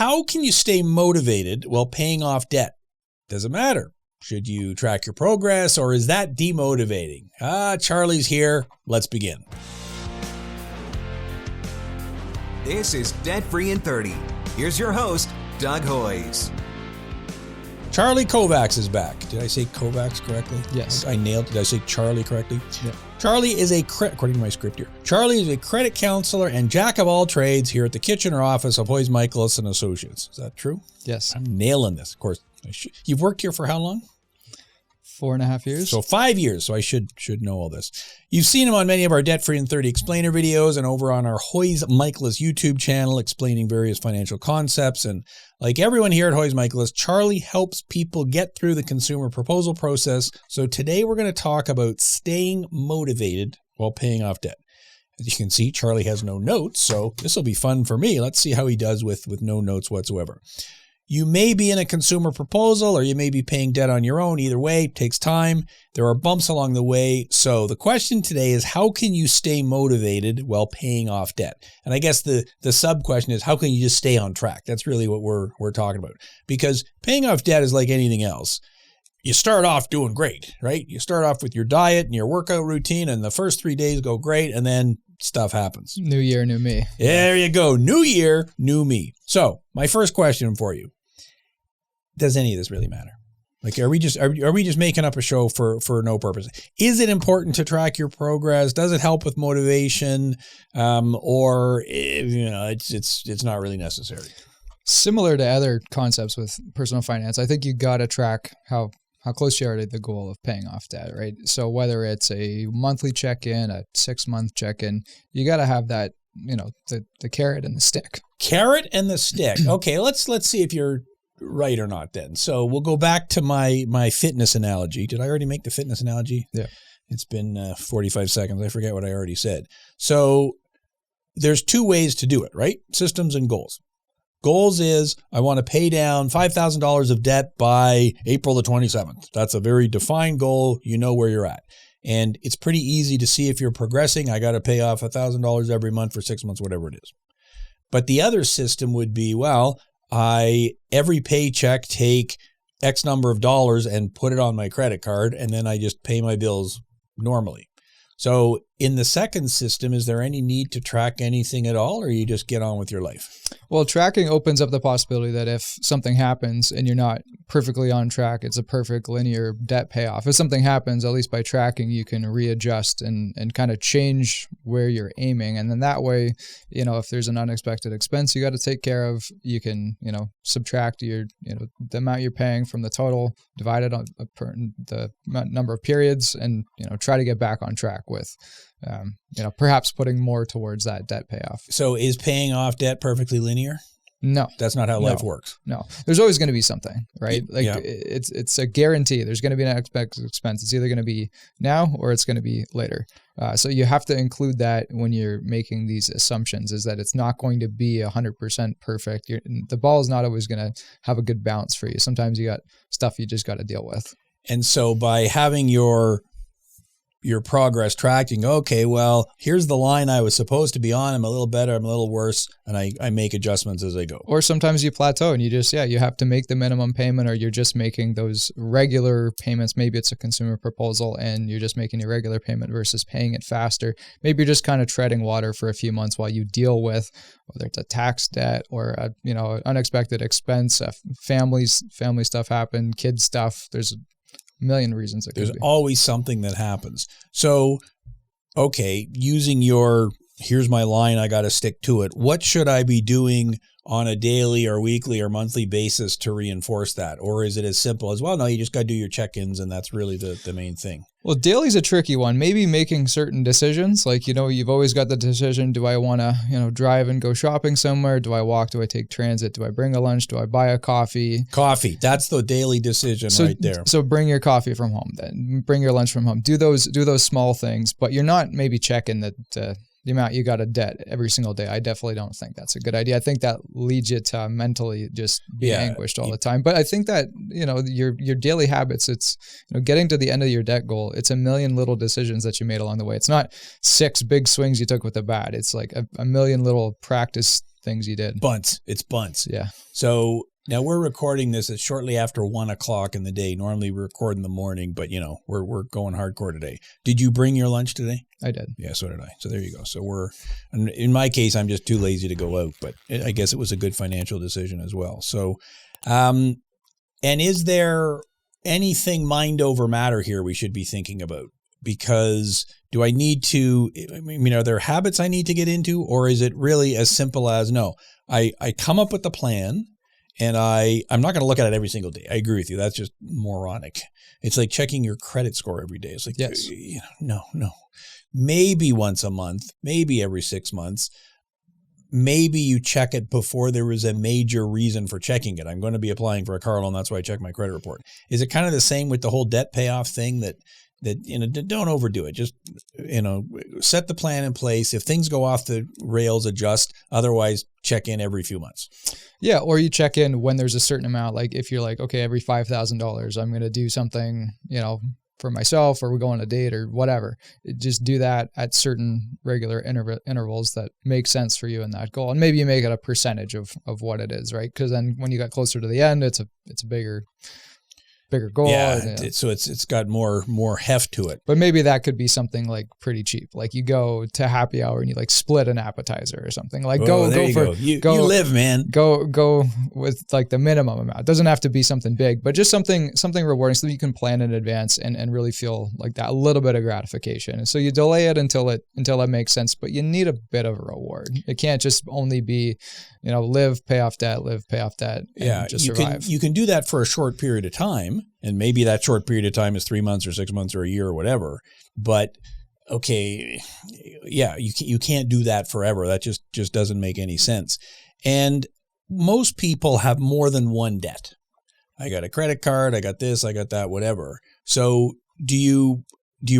How can you stay motivated while paying off debt? Does it matter? Should you track your progress, or is that demotivating? Charlie's here. Let's begin. This is Debt Free in 30. Here's your host, Doug Hoyes. Charlie Kovacs is back. Did I say Kovacs correctly? Yes. I nailed it. Did I say Charlie correctly? Yeah. Charlie is according to my script here, Charlie is a credit counselor and jack of all trades here at the Kitchener office of Hoyes Michalos and Associates. Is that true? Yes. I'm nailing this. Of course. You've worked here for how long? 4.5 years. So 5 years. So I should know all this. You've seen him on many of our Debt Free in 30 explainer videos and over on our Hoyes Michalos YouTube channel explaining various financial concepts. And like everyone here at Hoyes Michalos, Charlie helps people get through the consumer proposal process. So today we're going to talk about staying motivated while paying off debt. As you can see, Charlie has no notes, so this will be fun for me. Let's see how he does with no notes whatsoever. You may be in a consumer proposal or you may be paying debt on your own. Either way, it takes time. There are bumps along the way. So the question today is, how can you stay motivated while paying off debt? And I guess the sub question is, how can you just stay on track? That's really what we're talking about. Because paying off debt is like anything else. You start off doing great, right? You start off with your diet and your workout routine, and the first 3 days go great, and then stuff happens. New year, new me. There you go. New year, new me. So my first question for you. Does any of this really matter? Like, are we just making up a show for no purpose? Is it important to track your progress? Does it help with motivation? Or it's not really necessary? Similar to other concepts with personal finance, I think you got to track how close you are to the goal of paying off debt, right? So whether it's a monthly check-in, a 6-month check-in, you got to have that, the carrot and the stick. Carrot and the stick. Okay, let's see if you're right or not then. So we'll go back to my fitness analogy. Did I already make the fitness analogy? Yeah. It's been 45 seconds. I forget what I already said. So there's 2 ways to do it, right? Systems and goals. Goals is I want to pay down $5,000 of debt by April the 27th. That's a very defined goal. You know where you're at. And it's pretty easy to see if you're progressing. I got to pay off $1,000 every month for 6 months, whatever it is. But the other system would be, every paycheck take X number of dollars and put it on my credit card, and then I just pay my bills normally. So in the second system, is there any need to track anything at all, or you just get on with your life? Well, tracking opens up the possibility that if something happens and you're not perfectly on track, it's a perfect linear debt payoff. If something happens, at least by tracking, you can readjust and kind of change where you're aiming. And then that way, if there's an unexpected expense you got to take care of, you can, subtract the amount you're paying from the total, divide it on the number of periods, and, try to get back on track with, perhaps putting more towards that debt payoff. So is paying off debt perfectly linear? No. That's not how life works. No. There's always going to be something, right? Yeah. It's a guarantee. There's going to be an unexpected expense. It's either going to be now or it's going to be later. So you have to include that when you're making these assumptions, is that it's not going to be 100% perfect. The ball is not always going to have a good bounce for you. Sometimes you got stuff you just got to deal with. And so by having your progress tracking, okay, well, here's the line I was supposed to be on. I'm a little better, I'm a little worse, and I make adjustments as I go. Or sometimes you plateau and you just, you have to make the minimum payment, or you're just making those regular payments. Maybe it's a consumer proposal and you're just making a regular payment versus paying it faster. Maybe you're just kind of treading water for a few months while you deal with whether it's a tax debt or an unexpected expense, family stuff happen, kid stuff. There's million reasons it could be. There's always something that happens. So, okay, using your, here's my line, I got to stick to it. What should I be doing on a daily or weekly or monthly basis to reinforce that? Or is it as simple as, well, no, you just got to do your check-ins and that's really the main thing? Well, daily's a tricky one. Maybe making certain decisions, like, you've always got the decision, do I want to, drive and go shopping somewhere? Do I walk? Do I take transit? Do I bring a lunch? Do I buy a coffee? Coffee. That's the daily decision right there. So bring your coffee from home then. Bring your lunch from home. Do those small things, but you're not maybe checking the amount you got of debt every single day. I definitely don't think that's a good idea. I think that leads you to mentally just be anguished all the time. But I think that, your daily habits, it's, getting to the end of your debt goal, it's a million little decisions that you made along the way. It's not 6 big swings you took with the bat. It's like a million little practice things you did. It's bunts. Yeah. So now we're recording this at shortly after 1:00 in the day. Normally we record in the morning, but we're going hardcore today. Did you bring your lunch today? I did. Yeah, so did I. So there you go. So in my case, I'm just too lazy to go out, but I guess it was a good financial decision as well. So, and is there anything mind over matter here we should be thinking about? Because do I need to, are there habits I need to get into, or is it really as simple as, no, I come up with the plan and I'm not going to look at it every single day. I agree with you. That's just moronic. It's like checking your credit score every day. It's like, yes. No. Maybe once a month, maybe every 6 months. Maybe you check it before there is a major reason for checking it. I'm going to be applying for a car loan. That's why I check my credit report. Is it kind of the same with the whole debt payoff thing that don't overdo it. Just, set the plan in place. If things go off the rails, adjust. Otherwise, check in every few months. Yeah. Or you check in when there's a certain amount. Like if you're like, okay, every $5,000, I'm going to do something, for myself, or we go on a date or whatever. Just do that at certain regular intervals that make sense for you in that goal. And maybe you make it a percentage of what it is, right? Because then when you got closer to the end, it's a bigger goal. Yeah, so it's got more heft to it. But maybe that could be something like pretty cheap. Like you go to happy hour and you like split an appetizer or something. Like you live, man. Go with like the minimum amount. It doesn't have to be something big, but just something rewarding so that you can plan in advance and really feel like that, a little bit of gratification. And so you delay it until it makes sense, but you need a bit of a reward. It can't just only be, live, pay off debt, and just survive. You can do that for a short period of time. And maybe that short period of time is 3 months or 6 months or a year or whatever. But okay, yeah, you can't do that forever. That just doesn't make any sense. And most people have more than one debt. I got a credit card, I got this, I got that, whatever. So do you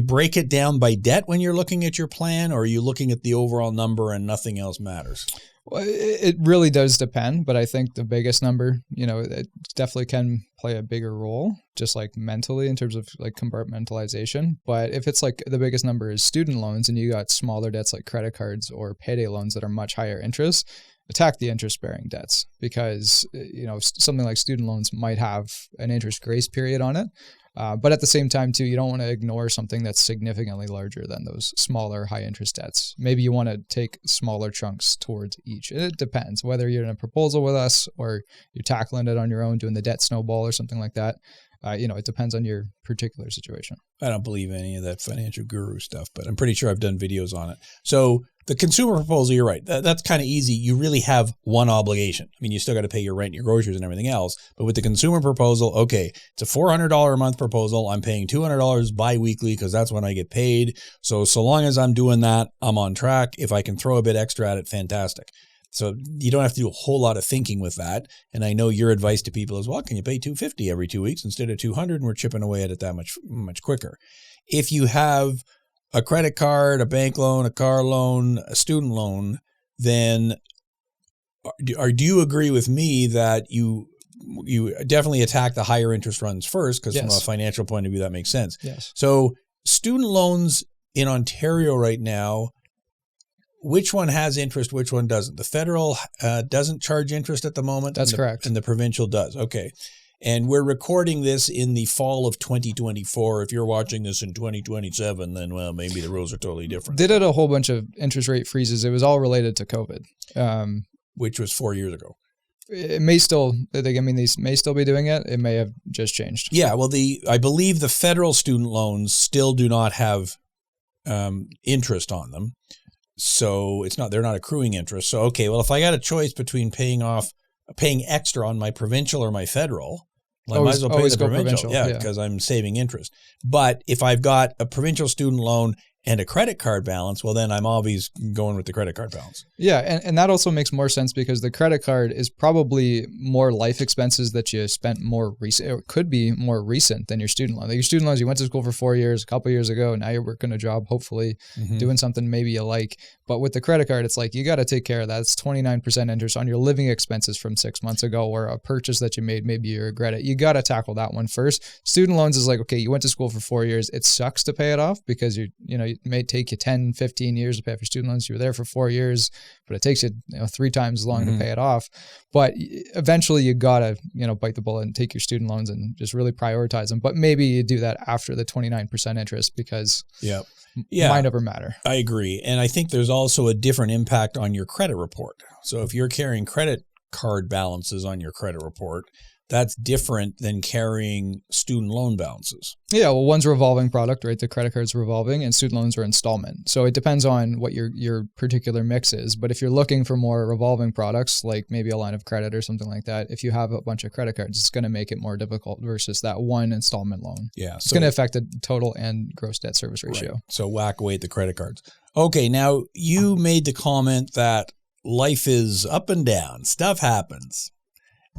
break it down by debt when you're looking at your plan, or are you looking at the overall number and nothing else matters? Well, it really does depend, but I think the biggest number, it definitely can play a bigger role, just like mentally in terms of like compartmentalization. But if it's like the biggest number is student loans and you got smaller debts like credit cards or payday loans that are much higher interest, attack the interest-bearing debts, because something like student loans might have an interest grace period on it. But at the same time, too, you don't want to ignore something that's significantly larger than those smaller high interest debts. Maybe you want to take smaller chunks towards each. It depends whether you're in a proposal with us or you're tackling it on your own, doing the debt snowball or something like that. It depends on your particular situation. I don't believe any of that financial guru stuff, but I'm pretty sure I've done videos on it. So the consumer proposal, you're right. That's kind of easy. You really have one obligation. I mean, you still got to pay your rent, your groceries, and everything else. But with the consumer proposal, okay, it's a $400 a month proposal. I'm paying $200 biweekly because that's when I get paid. So long as I'm doing that, I'm on track. If I can throw a bit extra at it, fantastic. So you don't have to do a whole lot of thinking with that. And I know your advice to people is, well, can you pay $250 every 2 weeks instead of $200? And we're chipping away at it that much quicker. If you have a credit card, a bank loan, a car loan, a student loan, then do you agree with me that you definitely attack the higher interest runs first? Because from a financial point of view, that makes sense. Yes. So student loans in Ontario right now, which one has interest, which one doesn't? The federal doesn't charge interest at the moment. That's correct. And the provincial does. Okay. And we're recording this in the fall of 2024. If you're watching this in 2027, then, well, maybe the rules are totally different. They did a whole bunch of interest rate freezes. It was all related to COVID. Which was 4 years ago. It may still, they may still be doing it. It may have just changed. Yeah. Well, I believe the federal student loans still do not have interest on them. So they're not accruing interest. So, okay, well, if I got a choice between paying extra on my provincial or my federal, well, I might as well pay the provincial. Yeah, because I'm saving interest. But if I've got a provincial student loan and a credit card balance, well, then I'm always going with the credit card balance. Yeah, and that also makes more sense because the credit card is probably more life expenses that you spent more recent. It could be more recent than your student loan. Like your student loans, you went to school for 4 years, a couple of years ago. Now you're working a job, hopefully doing something maybe you like. But with the credit card, it's like you got to take care of that. It's 29% interest on your living expenses from 6 months ago, or a purchase that you made, maybe you regret it. You got to tackle that one first. Student loans is like, okay, you went to school for 4 years. It sucks to pay it off because you it may take you 10, 15 years to pay off your student loans. You were there for 4 years, but it takes you, 3 times as long to pay it off. But eventually you gotta, bite the bullet and take your student loans and just really prioritize them. But maybe you do that after the 29% interest because it might never matter. I agree. And I think there's also a different impact on your credit report. So if you're carrying credit card balances on your credit report, that's different than carrying student loan balances. Yeah, well, one's a revolving product, right? The credit card's revolving, and student loans are installment. So it depends on what your particular mix is. But if you're looking for more revolving products, like maybe a line of credit or something like that, if you have a bunch of credit cards, it's going to make it more difficult versus that one installment loan. Yeah, it's going to affect the total and gross debt service ratio. Right. So whack away at the credit cards. Okay, now you made the comment that life is up and down, stuff happens.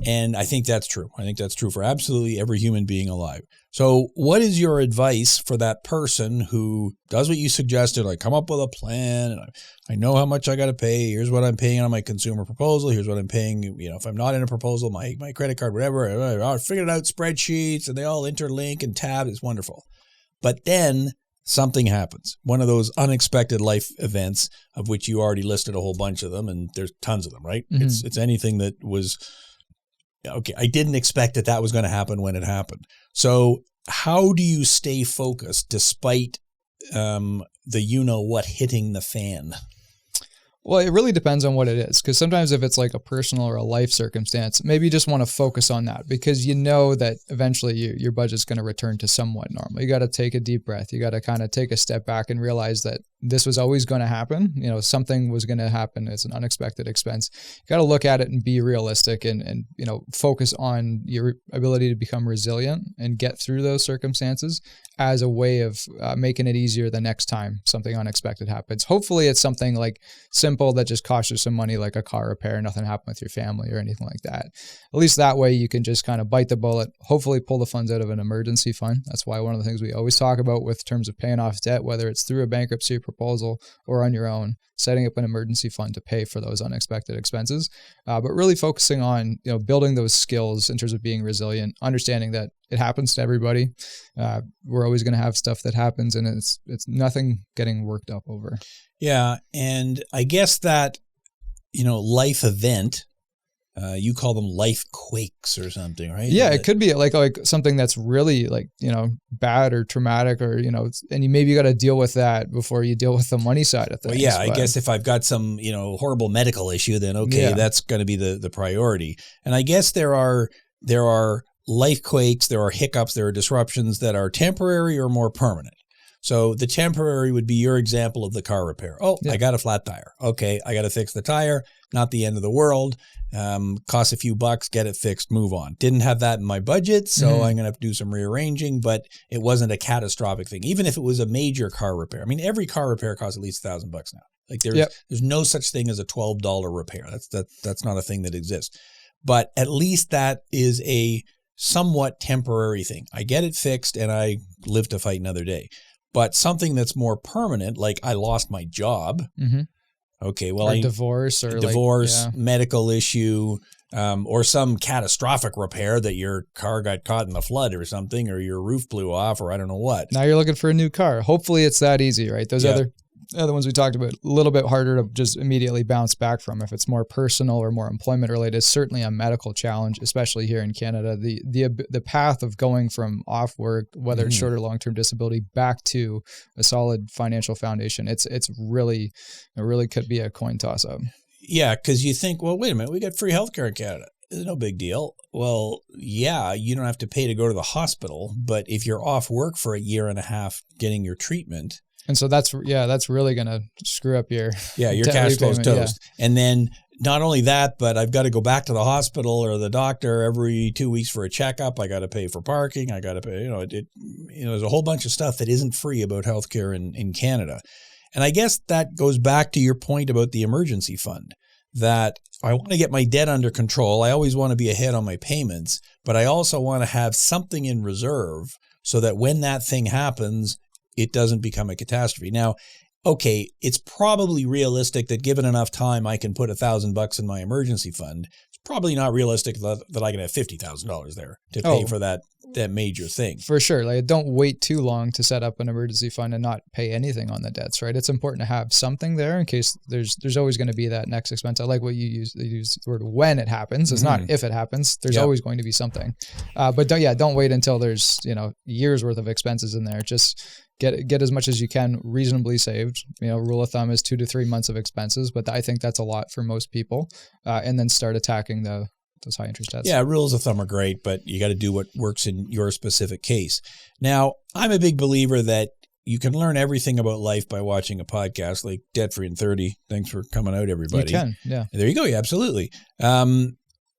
And I think that's true. I think that's true for absolutely every human being alive. So what is your advice for that person who does what you suggested, like come up with a plan, and I know how much I got to pay. Here's what I'm paying on my consumer proposal. Here's what I'm paying, if I'm not in a proposal, my credit card, whatever. I figured out spreadsheets and they all interlink and tab. It's wonderful. But then something happens. One of those unexpected life events of which you already listed a whole bunch of them, and there's tons of them, right? Mm-hmm. It's anything that was... Okay, I didn't expect that was going to happen when it happened. So how do you stay focused despite the what hitting the fan? Well, it really depends on what it is, because sometimes if it's like a personal or a life circumstance, maybe you just want to focus on that because you know that eventually your budget's going to return to somewhat normal. You got to take a deep breath. You got to kind of take a step back and realize that this was always going to happen. Something was going to happen. It's an unexpected expense. You got to look at it and be realistic and focus on your ability to become resilient and get through those circumstances as a way of making it easier the next time something unexpected happens. Hopefully it's something like simple that just costs you some money, like a car repair, nothing happened with your family or anything like that. At least that way you can just kind of bite the bullet, hopefully pull the funds out of an emergency fund. That's why one of the things we always talk about with terms of paying off debt, whether it's through a bankruptcy proposal or on your own, setting up an emergency fund to pay for those unexpected expenses. But really focusing on, building those skills in terms of being resilient, understanding that it happens to everybody. We're always going to have stuff that happens, and it's nothing getting worked up over. Yeah. And I guess that, life event, you call them life quakes or something, right? Yeah, it could be like something that's really bad or traumatic or, and you got to deal with that before you deal with the money side of things. Well, yeah, I guess if I've got some, horrible medical issue, then that's going to be the priority. And I guess there are life quakes, there are hiccups, there are disruptions that are temporary or more permanent. So the temporary would be your example of the car repair. Oh, yeah. I got a flat tire. Okay, I got to fix the tire. Not the end of the world. Costs a few bucks, get it fixed, move on. Didn't have that in my budget, so I'm going to have to do some rearranging, but it wasn't a catastrophic thing. Even if it was a major car repair. I mean, every car repair costs at least $1,000 now. Like there's no such thing as a $12 repair. That's not a thing that exists. But at least that is a somewhat temporary thing. I get it fixed and I live to fight another day. But something that's more permanent, like I lost my job. Mm-hmm. Okay, well, divorce, medical issue, or some catastrophic repair that your car got caught in the flood or something, or your roof blew off, or I don't know what. Now you're looking for a new car. Hopefully it's that easy, right? Those other ones we talked about, a little bit harder to just immediately bounce back from. If it's more personal or more employment related, it's certainly a medical challenge, especially here in Canada. The path of going from off work, whether it's short or long-term disability, back to a solid financial foundation, it really could be a coin toss up. Yeah, because you think, well, wait a minute, we got free healthcare in Canada. It's no big deal. Well, yeah, you don't have to pay to go to the hospital, but if you're off work for a year and a half getting your treatment. And so that's really going to screw up your cash flow's toast. Yeah. And then not only that, but I've got to go back to the hospital or the doctor every 2 weeks for a checkup. I got to pay for parking. I got to pay, there's a whole bunch of stuff that isn't free about healthcare in Canada. And I guess that goes back to your point about the emergency fund, that I want to get my debt under control. I always want to be ahead on my payments, but I also want to have something in reserve so that when that thing happens, it doesn't become a catastrophe. Now, okay, it's probably realistic that given enough time, I can put $1,000 in my emergency fund. It's probably not realistic that I can have $50,000 there to pay for that major thing. For sure. Like, don't wait too long to set up an emergency fund and not pay anything on the debts, right? It's important to have something there in case there's always going to be that next expense. I like what you use the word when it happens. It's not if it happens. There's always going to be something. But don't wait until there's, years worth of expenses in there. Just get as much as you can reasonably saved. Rule of thumb is 2 to 3 months of expenses, but I think that's a lot for most people. And then start attacking those high interest debts. Yeah, rules of thumb are great, but you got to do what works in your specific case. Now, I'm a big believer that you can learn everything about life by watching a podcast like Debt Free in 30. Thanks for coming out, everybody. You can, yeah. There you go. Yeah, absolutely.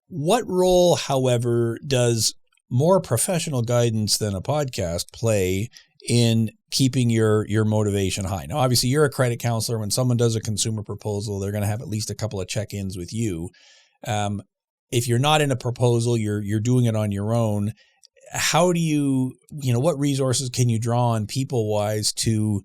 What role, however, does more professional guidance than a podcast play in keeping your motivation high? Now, obviously, you're a credit counselor. When someone does a consumer proposal, they're going to have at least a couple of check-ins with you. If you're not in a proposal, you're doing it on your own. How do you what resources can you draw on people-wise to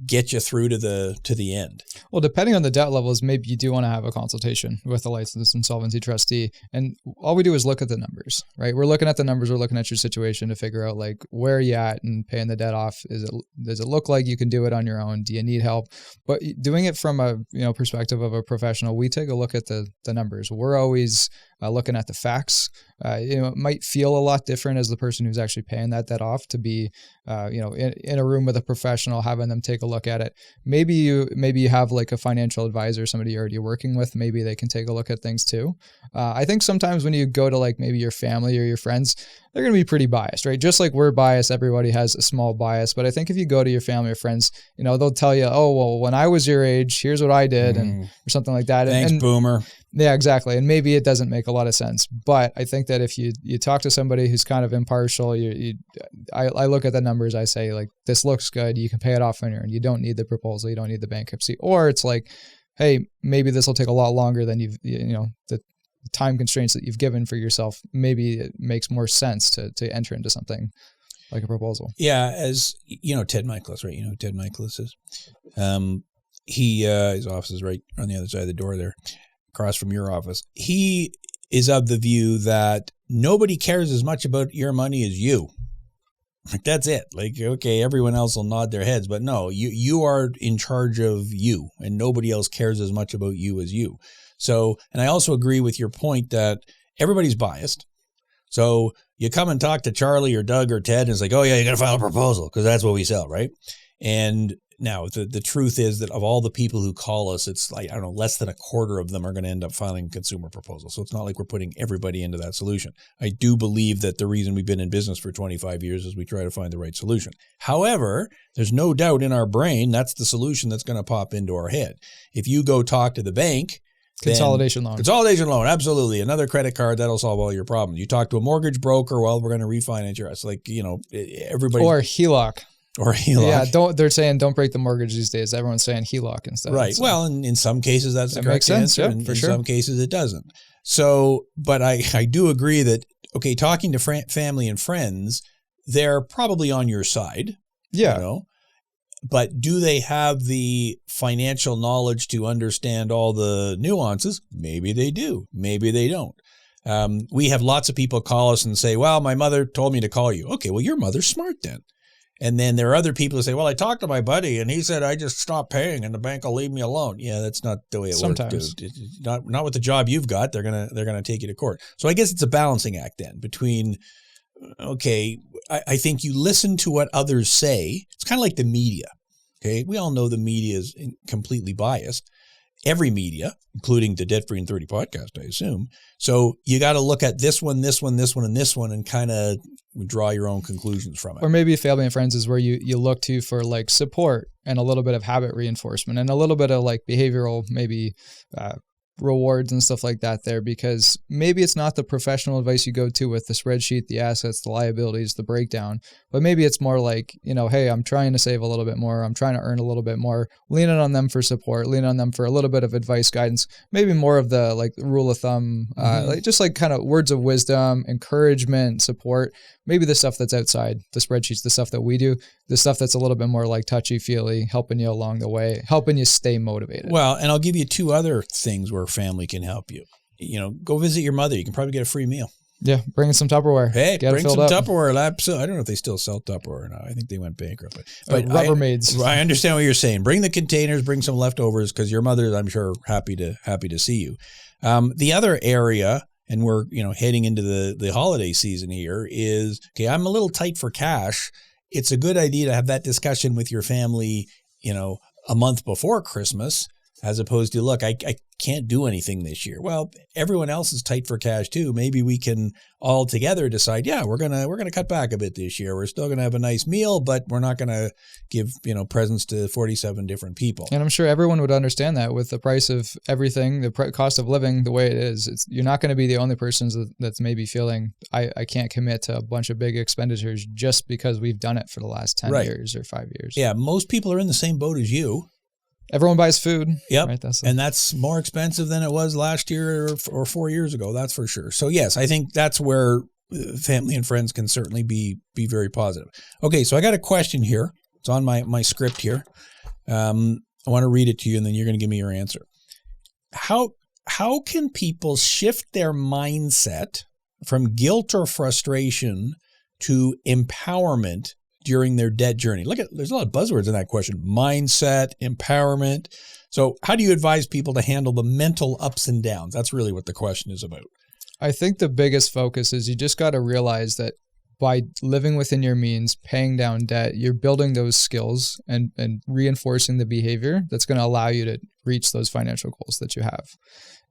get you through to the end? Well, depending on the debt levels, maybe you do want to have a consultation with a licensed insolvency trustee. And all we do is look at the numbers, right? We're looking at the numbers. We're looking at your situation to figure out like where are you at and paying the debt off. Does it look like you can do it on your own? Do you need help? But doing it from a perspective of a professional, we take a look at the numbers. We're always looking at the facts. It might feel a lot different as the person who's actually paying that debt off to be, in a room with a professional, having them take a look at it. Maybe you have like a financial advisor, somebody you're already working with. Maybe they can take a look at things too. I think sometimes when you go to like maybe your family or your friends, they're going to be pretty biased, right? Just like we're biased, everybody has a small bias. But I think if you go to your family or friends, they'll tell you, oh, well, when I was your age, here's what I did, or something like that. Thanks, boomer. Yeah, exactly. And maybe it doesn't make a lot of sense. But I think that if you talk to somebody who's kind of impartial, I look at the numbers, I say like, this looks good. You can pay it off on your own. You don't need the proposal. You don't need the bankruptcy. Or it's like, hey, maybe this will take a lot longer than the time constraints that you've given for yourself. Maybe it makes more sense to enter into something like a proposal. Yeah. As Ted Michalos, right? You know who Ted Michalos is? His office is right on the other side of the door there, across from your office. He is of the view that nobody cares as much about your money as you. Like, that's it. Like, okay, everyone else will nod their heads, but no, you are in charge of you, and nobody else cares as much about you as you. So, and I also agree with your point that everybody's biased. So you come and talk to Charlie or Doug or Ted, and it's like, oh yeah, you got to file a proposal because that's what we sell, right? And now the truth is that of all the people who call us, it's like, I don't know, less than a quarter of them are going to end up filing consumer proposals. So it's not like we're putting everybody into that solution. I do believe that the reason we've been in business for 25 years is we try to find the right solution. However, there's no doubt in our brain that's the solution that's going to pop into our head. If you go talk to the bank, Consolidation loan, absolutely. Another credit card, that'll solve all your problems. You talk to a mortgage broker, well, we're going to refinance your house. Like, everybody. Or HELOC. Yeah, they're saying don't break the mortgage these days. Everyone's saying HELOC instead. Right. So, well, in some cases that's the correct answer. Yep, in some cases it doesn't. So, but I do agree that, okay, talking to family and friends, they're probably on your side. Yeah. But do they have the financial knowledge to understand all the nuances? Maybe they do. Maybe they don't. We have lots of people call us and say, well, my mother told me to call you. Okay, well, your mother's smart then. And then there are other people who say, well, I talked to my buddy and he said I just stopped paying and the bank will leave me alone. Yeah, that's not the way it works, dude. Not with the job you've got. They're gonna take you to court. So I guess it's a balancing act then between, okay, I think you listen to what others say. It's kind of like the media. Okay, we all know the media is completely biased. Every media, including the Debt Free in 30 podcast, I assume. So you got to look at this one, and this one, and kind of draw your own conclusions from it. Or maybe family and friends is where you look to for like support and a little bit of habit reinforcement and a little bit of like behavioral, maybe rewards and stuff like that there, because maybe it's not the professional advice you go to with the spreadsheet, the assets, the liabilities, the breakdown, but maybe it's more like, hey, I'm trying to save a little bit more. I'm trying to earn a little bit more, leaning on them for support, leaning on them for a little bit of advice, guidance, maybe more of the like rule of thumb, like just like kind of words of wisdom, encouragement, support, maybe the stuff that's outside the spreadsheets, the stuff that we do, the stuff that's a little bit more like touchy-feely, helping you along the way, helping you stay motivated. Well, and I'll give you two other things where family can help you. go visit your mother. You can probably get a free meal. Yeah, bring some Tupperware. Hey, Get bring some up. Tupperware. I don't know if they still sell Tupperware or not. I think they went bankrupt. But Rubbermaids. I understand what you're saying. Bring the containers, bring some leftovers, because your mother, I'm sure, happy to see you. The other area, and we're heading into the holiday season here, is, okay, I'm a little tight for cash. It's a good idea to have that discussion with your family, a month before Christmas, as opposed to, look, I can't do anything this year. Well, everyone else is tight for cash too. Maybe we can all together decide, yeah, we're gonna cut back a bit this year. We're still gonna have a nice meal, but we're not gonna give presents to 47 different people. And I'm sure everyone would understand that with the price of everything, the cost of living the way it is. You're not going to be the only person that's maybe feeling I can't commit to a bunch of big expenditures just because we've done it for the last 10 years or 5 years. Yeah, most people are in the same boat as you. Everyone buys food. Yep. Right? And that's more expensive than it was last year or 4 years ago. That's for sure. So yes, I think that's where family and friends can certainly be very positive. Okay. So I got a question here. It's on my script here. I want to read it to you and then you're going to give me your answer. How can people shift their mindset from guilt or frustration to empowerment during their debt journey? There's a lot of buzzwords in that question. Mindset, empowerment. So how do you advise people to handle the mental ups and downs? That's really what the question is about. I think the biggest focus is you just got to realize that by living within your means, paying down debt, you're building those skills and reinforcing the behavior that's going to allow you to reach those financial goals that you have.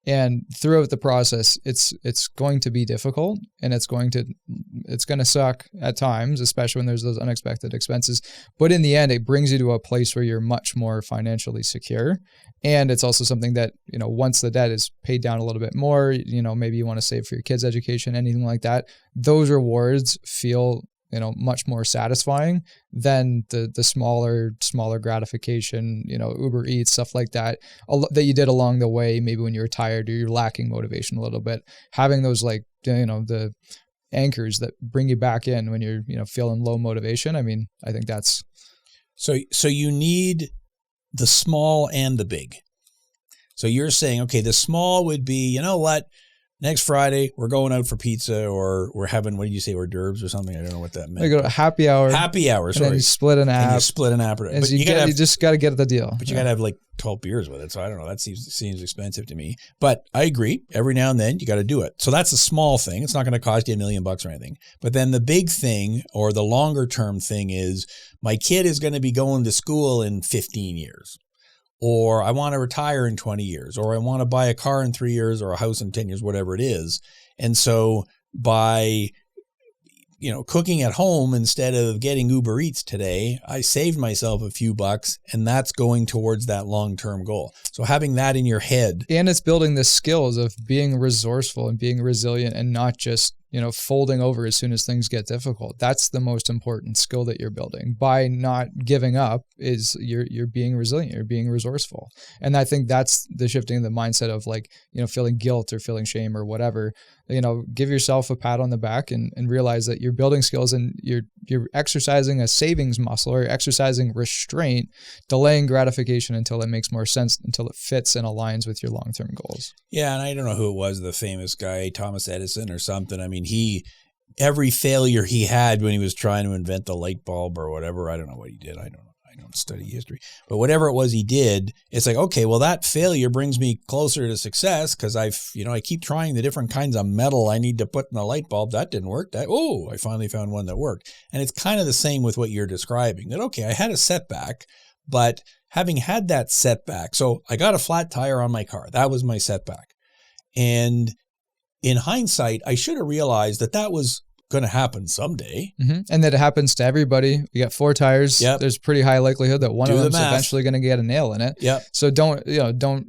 And throughout the process, it's going to be difficult and it's going to suck at times, especially when there's those unexpected expenses. But in the end, it brings you to a place where you're much more financially secure. And it's also something that, once the debt is paid down a little bit more, maybe you want to save for your kids' education, anything like that. Those rewards feel much more satisfying than the smaller gratification, Uber Eats, stuff like that you did along the way, maybe when you're tired or you're lacking motivation a little bit. Having those the anchors that bring you back in when you're, feeling low motivation. I mean, I think that's. So you need the small and the big. So you're saying, okay, the small would be, next Friday, we're going out for pizza or we're having, what did you say, hors d'oeuvres or something? I don't know what that meant. We go to happy hour. Happy hour, sorry. And then you split an app. But you just got to get the deal. But you got to have 12 beers with it. So I don't know. That seems expensive to me. But I agree. Every now and then you got to do it. So that's a small thing. It's not going to cost you $1 million or anything. But then the big thing or the longer term thing is my kid is going to be going to school in 15 years. Or I want to retire in 20 years, or I want to buy a car in 3 years or a house in 10 years, whatever it is. And so by, cooking at home instead of getting Uber Eats today, I saved myself a few bucks and that's going towards that long-term goal. So having that in your head. And it's building the skills of being resourceful and being resilient and not just, folding over as soon as things get difficult. That's the most important skill that you're building. By not giving up is you're being resilient, you're being resourceful. And I think that's the shifting of the mindset of feeling guilt or feeling shame or whatever. Give yourself a pat on the back and realize that you're building skills and you're exercising a savings muscle or exercising restraint, delaying gratification until it makes more sense, until it fits and aligns with your long-term goals. Yeah. And I don't know who it was, the famous guy, Thomas Edison or something. I mean, every failure he had when he was trying to invent the light bulb or whatever, I don't know what he did. I don't study history, but whatever it was he did, it's okay, well, that failure brings me closer to success because I keep trying the different kinds of metal I need to put in the light bulb. That didn't work. I finally found one that worked. And it's kind of the same with what you're describing, that, okay, I had a setback, but having had that setback, so I got a flat tire on my car. That was my setback. And in hindsight, I should have realized that was going to happen someday. Mm-hmm. And that it happens to everybody. You got 4 tires. Yep. There's a pretty high likelihood that one of them's eventually going to get a nail in it. Yep. So don't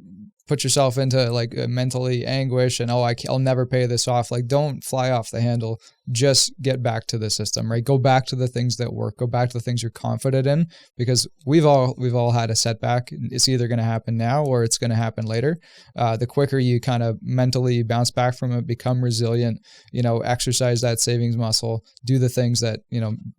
put yourself into mentally anguish and, I'll never pay this off. Don't fly off the handle. just get back to the system, right? Go back to the things that work, go back to the things you're confident in, because we've all had a setback. It's either going to happen now or it's going to happen later. The quicker you kind of mentally bounce back from it, become resilient, exercise that savings muscle, do the things that,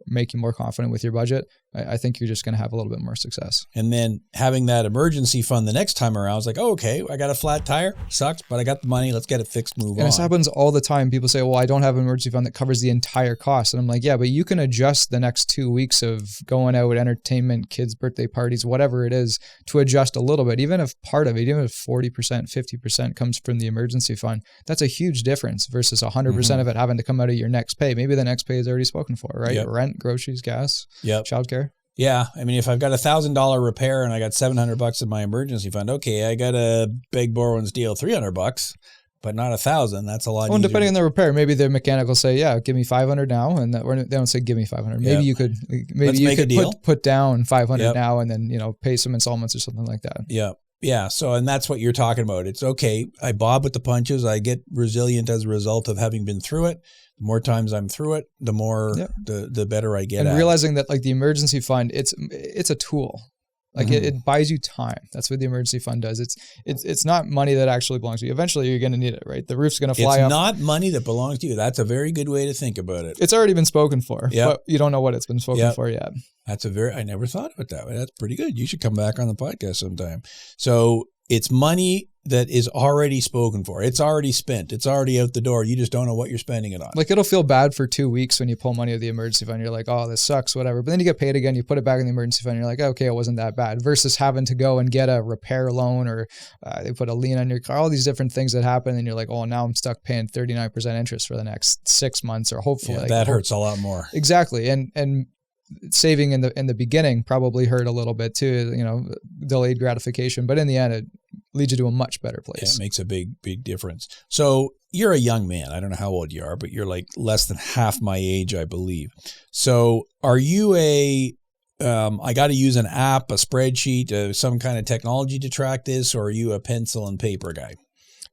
make you more confident with your budget, I think you're just going to have a little bit more success. And then having that emergency fund the next time around is like, oh, okay, I got a flat tire, sucks, but I got the money, let's get it fixed, move on. And this happens all the time. People say, well, I don't have an emergency fund that covers the entire cost. And I'm like, yeah, but you can adjust the next 2 weeks of going out, entertainment, kids' birthday parties, whatever it is, to adjust a little bit. Even if part of it, even if 40%, 50% comes from the emergency fund, that's a huge difference versus 100% of it having to come out of your next pay. Maybe the next pay is already spoken for, right? Yep. Rent, groceries, gas, childcare. Yeah. I mean, if I've got $1,000 repair and I got $700 in my emergency fund, okay, I got to beg, borrow, and steal $300, but not $1,000. That's a lot easier. Well, depending on the repair, maybe the mechanic will say, yeah, give me $500 now. And they don't say, give me $500. Maybe you could, put down $500 now and then, pay some installments or something like that. Yeah. Yeah. So, and that's what you're talking about. It's okay. I bob with the punches. I get resilient as a result of having been through it. The more times I'm through it, the more, the better I get. And realizing that like the emergency fund, it's a tool. Like it buys you time. That's what the emergency fund does. It's not money that actually belongs to you. Eventually you're going to need it, right? The roof's going to fly off. It's not money that belongs to you. That's a very good way to think about it. It's already been spoken for, but you don't know what it's been spoken for yet. I never thought of it that way. That's pretty good. You should come back on the podcast sometime. So it's money that is already spoken for. It's already spent. It's already out the door. You just don't know what you're spending it on. Like it'll feel bad for 2 weeks when you pull money out of the emergency fund. You're like, oh, this sucks, whatever. But then you get paid again. You put it back in the emergency fund. You're like, okay, it wasn't that bad. Versus having to go and get a repair loan or they put a lien on your car, all these different things that happen. And you're like, oh, now I'm stuck paying 39% interest for the next 6 months or hopefully. That hurts a lot more. Exactly. And saving in the beginning probably hurt a little bit too, delayed gratification, but in the end it leads you to a much better place. Yeah, it makes a big difference. So you're a young man. I don't know how old you are, but you're like less than half my age, I believe. So are you I got to use an app, a spreadsheet, some kind of technology to track this, or are you a pencil and paper guy?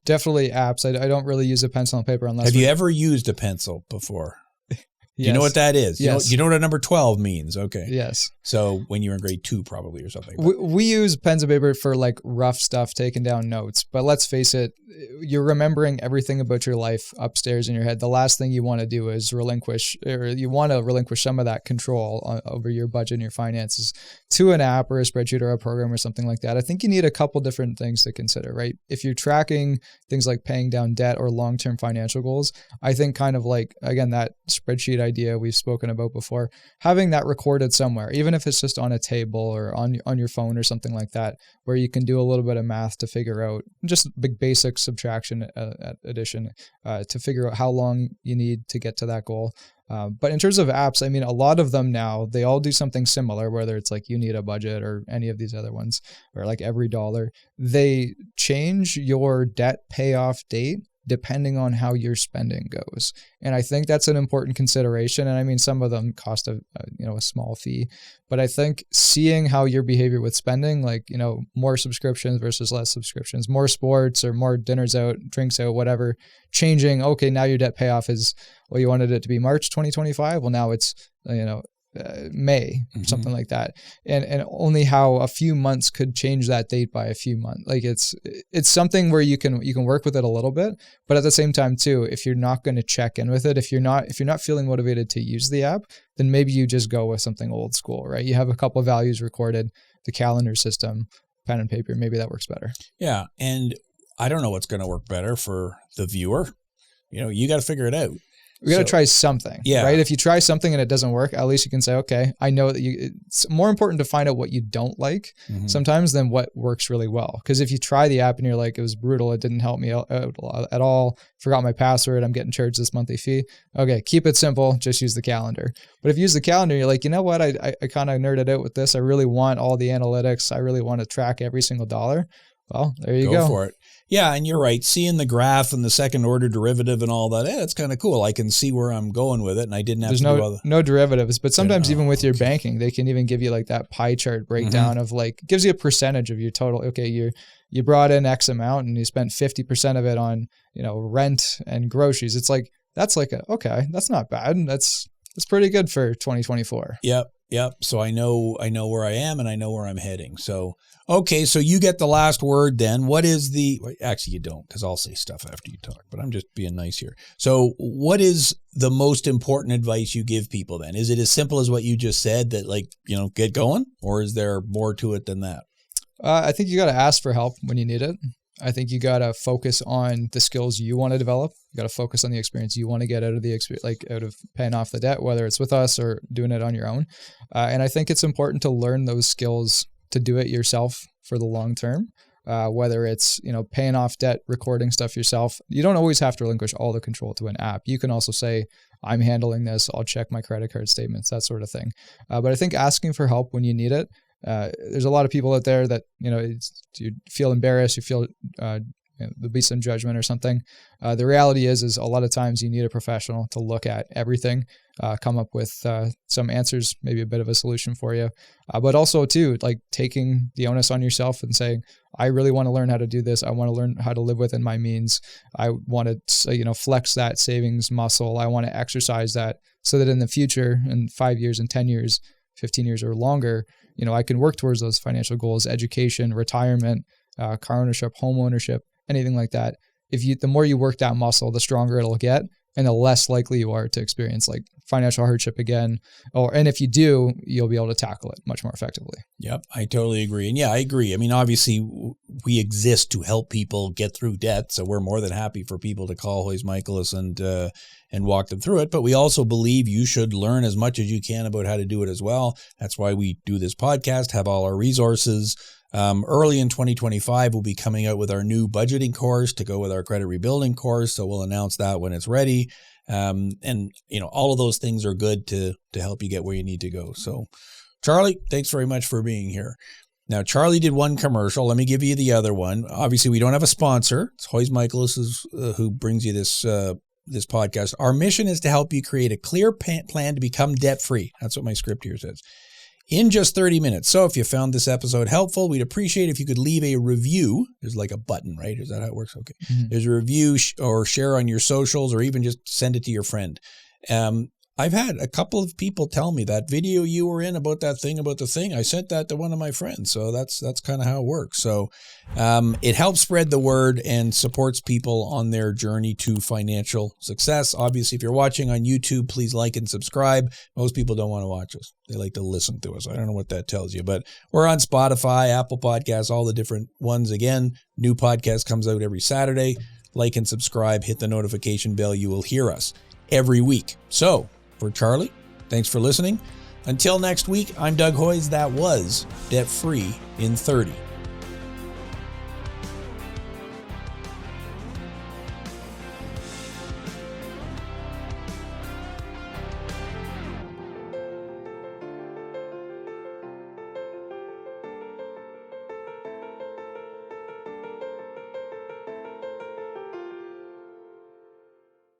Definitely apps. I don't really use a pencil and paper unless. Have you ever used a pencil before? Do you know what that is? Yes. You know what a number 12 means? Okay. Yes. So when you were in grade 2 probably or something. We use pens and paper for like rough stuff, taking down notes. But let's face it, you're remembering everything about your life upstairs in your head. The last thing you want to do is relinquish some of that control over your budget and your finances to an app or a spreadsheet or a program or something like that. I think you need a couple different things to consider, right? If you're tracking things like paying down debt or long-term financial goals, I think kind of like, again, that spreadsheet idea we've spoken about before, having that recorded somewhere, even if it's just on a table or on your phone or something like that, where you can do a little bit of math to figure out just basic subtraction, addition, to figure out how long you need to get to that goal. But in terms of apps, I mean, a lot of them now, they all do something similar, whether it's like You Need a Budget or any of these other ones, or like Every Dollar. They change your debt payoff date depending on how your spending goes. And I think that's an important consideration. And I mean, some of them cost a small fee, but I think seeing how your behavior with spending, like, more subscriptions versus less subscriptions, more sports or more dinners out, drinks out, whatever, changing, okay, now your debt payoff is, well, you wanted it to be March 2025. Well, now it's, May or something like that. And only how a few months could change that date by a few months. Like it's something where you can work with it a little bit, but at the same time too, if you're not going to check in with it, if you're not feeling motivated to use the app, then maybe you just go with something old school, right? You have a couple of values recorded, the calendar system, pen and paper, maybe that works better. Yeah. And I don't know what's going to work better for the viewer. You got to figure it out. We got to try something, right? If you try something and it doesn't work, at least you can say, okay, I know that it's more important to find out what you don't like sometimes than what works really well. Because if you try the app and you're like, it was brutal, it didn't help me out at all, forgot my password, I'm getting charged this monthly fee. Okay, keep it simple, just use the calendar. But if you use the calendar, you're like, you know what, I kind of nerded out with this. I really want all the analytics. I really want to track every single dollar. Well, there you go. Go for it. Yeah, and you're right. Seeing the graph and the second order derivative and all that, that's kind of cool. I can see where I'm going with it, and I didn't have to do all the... no derivatives, but sometimes even with your banking, they can even give you like that pie chart breakdown of like, gives you a percentage of your total. Okay, you brought in X amount and you spent 50% of it on, rent and groceries. It's like, that's like okay, that's not bad. That's pretty good for 2024. Yep. So I know where I am and I know where I'm heading. So, okay. So you get the last word then. What is actually you don't, because I'll say stuff after you talk, but I'm just being nice here. So what is the most important advice you give people then? Is it as simple as what you just said that get going, or is there more to it than that? I think you got to ask for help when you need it. I think you got to focus on the skills you want to develop. You got to focus on the experience you want to get out of the experience, like out of paying off the debt, whether it's with us or doing it on your own. And I think it's important to learn those skills to do it yourself for the long term. Whether it's, paying off debt, recording stuff yourself. You don't always have to relinquish all the control to an app. You can also say, I'm handling this. I'll check my credit card statements, that sort of thing. But I think asking for help when you need it, there's a lot of people out there that, you feel embarrassed, you feel there'll be some judgment or something. The reality is a lot of times you need a professional to look at everything, come up with some answers, maybe a bit of a solution for you. But also too, like taking the onus on yourself and saying, I really want to learn how to do this. I want to learn how to live within my means. I want to, flex that savings muscle. I want to exercise that so that in the future, in 5 years and 10 years, 15 years or longer, I can work towards those financial goals, education, retirement, car ownership, home ownership, anything like that. The more you work that muscle, the stronger it'll get, and the less likely you are to experience like financial hardship again. And if you do, you'll be able to tackle it much more effectively. Yep, I totally agree. And yeah, I agree. I mean, obviously we exist to help people get through debt. So we're more than happy for people to call Hoyes Michalos and walk them through it. But we also believe you should learn as much as you can about how to do it as well. That's why we do this podcast, have all our resources. Early in 2025, we'll be coming out with our new budgeting course to go with our credit rebuilding course. So we'll announce that when it's ready. And all of those things are good to help you get where you need to go. So Charlie, thanks very much for being here. Now, Charlie did one commercial. Let me give you the other one. Obviously, we don't have a sponsor. It's Hoyes Michalos who brings you this podcast. Our mission is to help you create a clear plan to become debt-free. That's what my script here says. In just 30 minutes. So if you found this episode helpful, we'd appreciate if you could leave a review. There's like a button, right? Is that how it works? Okay. Mm-hmm. There's a review or share on your socials, or even just send it to your friend. I've had a couple of people tell me that video you were in about the thing, I sent that to one of my friends. So that's kind of how it works. So it helps spread the word and supports people on their journey to financial success. Obviously, if you're watching on YouTube, please like and subscribe. Most people don't want to watch us. They like to listen to us. I don't know what that tells you, but we're on Spotify, Apple Podcasts, all the different ones. Again, new podcast comes out every Saturday. Like and subscribe, hit the notification bell. You will hear us every week. So for Charlie, thanks for listening. Until next week, I'm Doug Hoyes. That was Debt Free in 30.